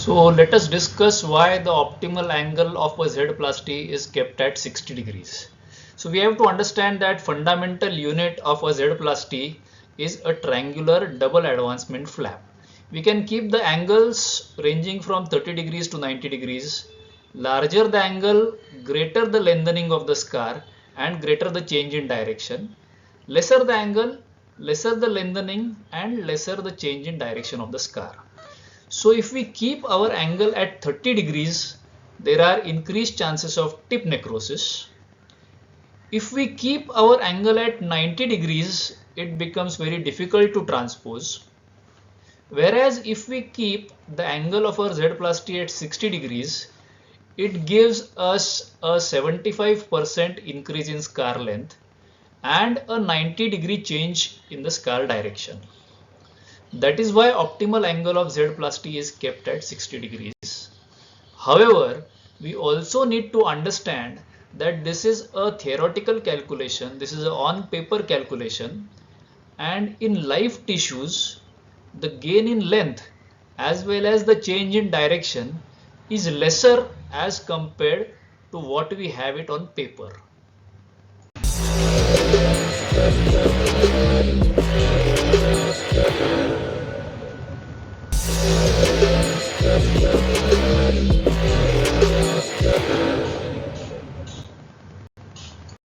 So let us discuss why the optimal angle of a Z plasty is kept at 60 degrees. So we have to understand that fundamental unit of a Z plasty is a triangular double advancement flap. We can keep the angles ranging from 30 degrees to 90 degrees. Larger the angle, greater the lengthening of the scar and greater the change in direction. Lesser the angle, lesser the lengthening and lesser the change in direction of the scar. So if we keep our angle at 30 degrees, there are increased chances of tip necrosis. If we keep our angle at 90 degrees, it becomes very difficult to transpose. Whereas if we keep the angle of our Z plasty at 60 degrees, it gives us a 75% increase in scar length and a 90-degree change in the scar direction. That is why optimal angle of Z plasty is kept at 60 degrees. However, we also need to understand that this is a theoretical calculation, this is an on-paper calculation, and in live tissues, the gain in length as well as the change in direction is lesser as compared to what we have it on paper.